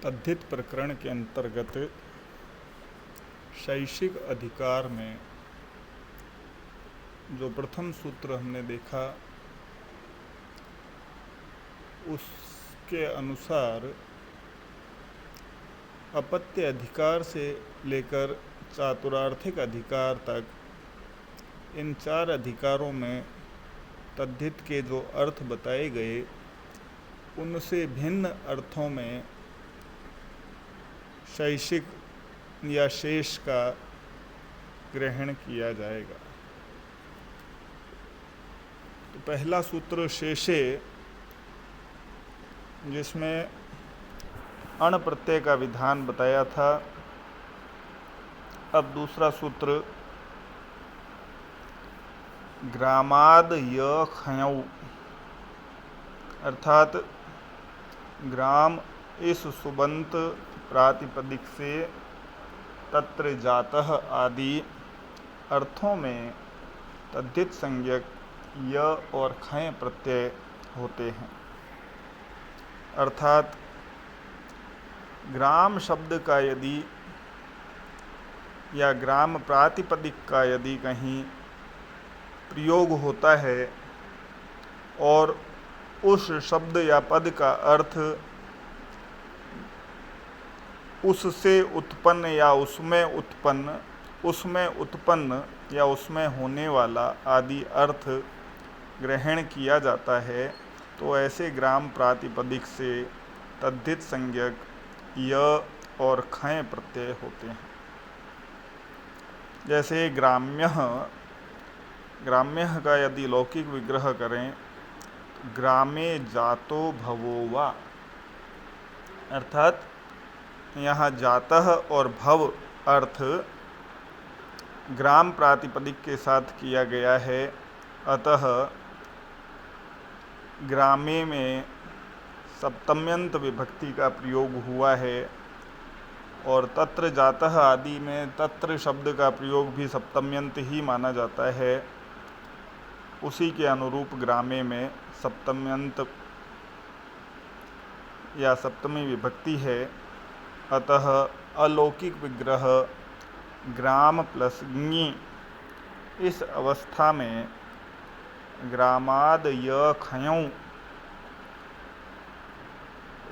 तद्धित प्रकरण के अंतर्गत शैक्षिक अधिकार में जो प्रथम सूत्र हमने देखा उसके अनुसार अपत्य अधिकार से लेकर चातुरार्थिक अधिकार तक इन चार अधिकारों में तद्धित के जो अर्थ बताए गए उनसे भिन्न अर्थों में शैक्षिक या शेष का ग्रहण किया जाएगा। तो पहला सूत्र शेषे, जिसमें अण प्रत्यय का विधान बताया था। अब दूसरा सूत्र ग्रामाद य खयौ, अर्थात ग्राम इस सुबंत प्रातिपदिक से तत्र जातः आदि अर्थों में तद्धित संज्ञक य और खय प्रत्यय होते हैं। अर्थात ग्राम शब्द का यदि या ग्राम प्रातिपदिक का यदि कहीं प्रयोग होता है और उस शब्द या पद का अर्थ उससे उत्पन्न या उसमें उत्पन्न या उसमें होने वाला आदि अर्थ ग्रहण किया जाता है, तो ऐसे ग्राम प्रातिपदिक से तद्धित संज्ञक य और खय प्रत्यय होते हैं। जैसे ग्राम्यः का यदि लौकिक विग्रह करें, ग्रामे जातो भवो वा, अर्थात यहाँ जातः और भव अर्थ ग्राम प्रातिपदिक के साथ किया गया है। अतः ग्रामे में सप्तम्यंत विभक्ति का प्रयोग हुआ है और तत्र जातः आदि में तत्र शब्द का प्रयोग भी सप्तम्यंत ही माना जाता है। उसी के अनुरूप ग्रामे में सप्तम्यंत या सप्तमी विभक्ति है। अतः अलौकिक विग्रह ग्राम प्लस ङी, इस अवस्था में ग्रामाद य खयौ,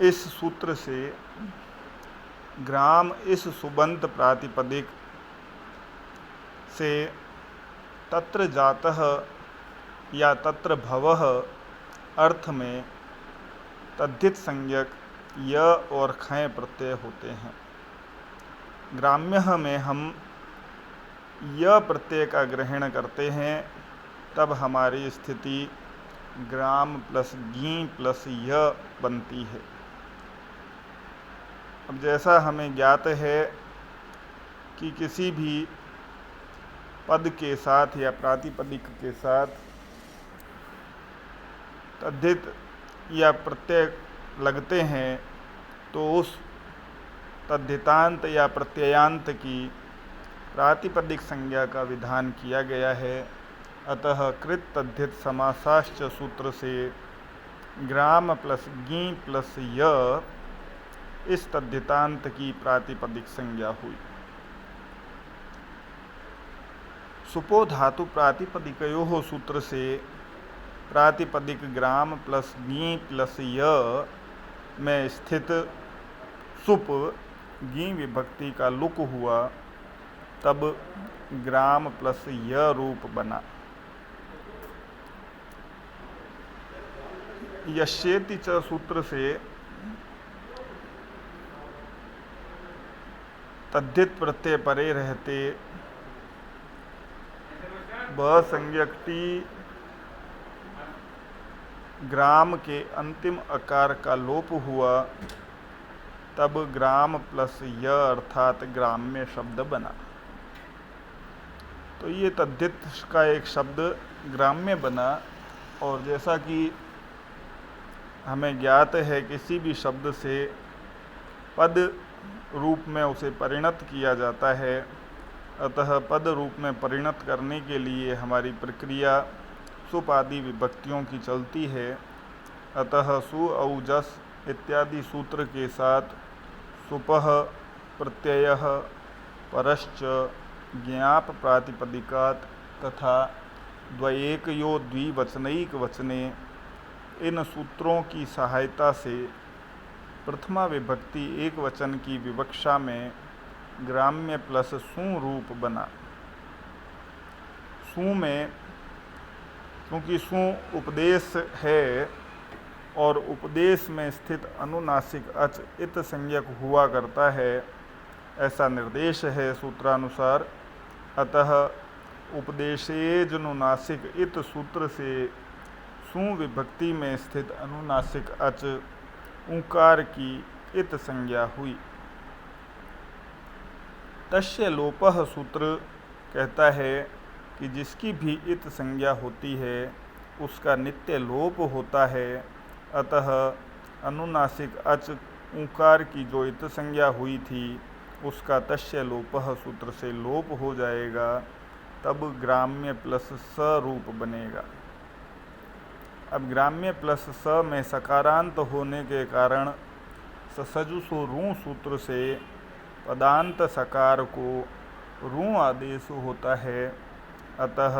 इस सूत्र से ग्राम इस सुबंत प्रातिपदिक से तत्र जातः या तत्र भवः अर्थ में तद्धित संज्ञक य और खय प्रत्यय होते हैं। ग्राम्य में हम य प्रत्यय का ग्रहण करते हैं, तब हमारी स्थिति ग्राम प्लस गी प्लस य बनती है। अब जैसा हमें ज्ञात है कि किसी भी पद के साथ या प्रातिपदिक के साथ तद्धित या प्रत्यय लगते हैं तो उस तद्धितांत या प्रत्ययांत की प्रातिपदिक संज्ञा का विधान किया गया है। अतः कृत तद्धित समासाश्च सूत्र से ग्राम प्लस गी प्लस य, इस तद्धितांत की प्रातिपदिक संज्ञा हुई। सुपो धातु प्रातिपदिकयोः सूत्र से प्रातिपदिक ग्राम प्लस गी प्लस य में स्थित सुप गी विभक्ति का लुक हुआ, तब ग्राम प्लस य रूप बना। यस्येति च सूत्र से तद्धित प्रत्यय परे रहते ब संज्ञक टी ग्राम के अंतिम अकार का लोप हुआ, तब ग्राम प्लस य अर्थात ग्राम्य शब्द बना। तो ये तद्धित का एक शब्द ग्राम्य बना। और जैसा कि हमें ज्ञात है, किसी भी शब्द से पद रूप में उसे परिणत किया जाता है। अतः पद रूप में परिणत करने के लिए हमारी प्रक्रिया सुप आदि विभक्तियों की चलती है। अतः सु औ जस इत्यादि सूत्र के साथ सुपः प्रत्ययः परश्च ज्ञाप प्रातिपदिकात् तथा द्वयेकयो द्विवचनैक वचने इन सूत्रों की सहायता से प्रथमा विभक्ति एक वचन की विवक्षा में ग्राम्य प्लस सु रूप बना। सु में क्योंकि सु उपदेश है और उपदेश में स्थित अनुनासिक अच इत संज्ञक हुआ करता है, ऐसा निर्देश है सूत्रानुसार। अतः उपदेशेजनुनासिक इत सूत्र से सु विभक्ति में स्थित अनुनासिक अच ऊकार की इत संज्ञा हुई। तस्य लोपः सूत्र कहता है कि जिसकी भी इत संज्ञा होती है उसका नित्य लोप होता है। अतः अनुनासिक अच ऊकार की जो इत संज्ञा हुई थी उसका तस्य लोपः सूत्र से लोप हो जाएगा, तब ग्राम्य प्लस स रूप बनेगा। अब ग्राम्य प्लस स में सकारांत होने के कारण ससजुसो रू सूत्र से पदांत सकार को रू आदेश होता है। अतः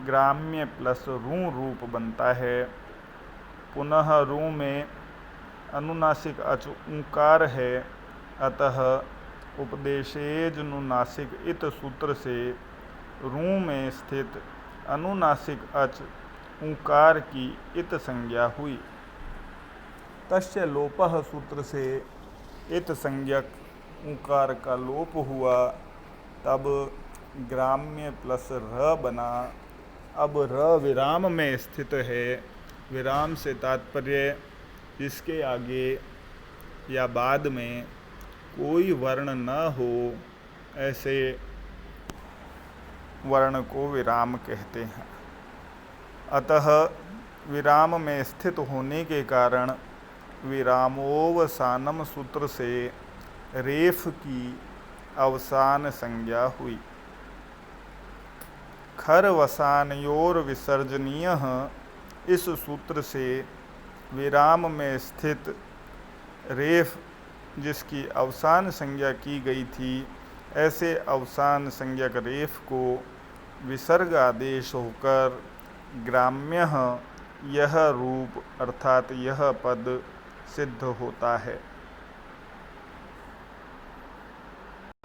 ग्राम्य प्लस रू रूप बनता है। पुनः रू में अनुनासिक अच ऊकार है। अतः उपदेशेजनुनासिक इत सूत्र से रू में स्थित अनुनासिक अच ऊकार की इत संज्ञा हुई। तस्य लोपः सूत्र से इत संज्ञक ऊकार का लोप हुआ, तब ग्राम्य प्लस र बना। अब र विराम में स्थित है। विराम से तात्पर्य जिसके आगे या बाद में कोई वर्ण न हो, ऐसे वर्ण को विराम कहते हैं। अतः विराम में स्थित होने के कारण विरामोवसानम सूत्र से रेफ की अवसान संज्ञा हुई। खरवसानयोर विसर्जनीय इस सूत्र से विराम में स्थित रेफ जिसकी अवसान संज्ञा की गई थी, ऐसे अवसान संज्ञक रेफ को विसर्ग आदेश होकर ग्राम्य यह रूप अर्थात यह पद सिद्ध होता है।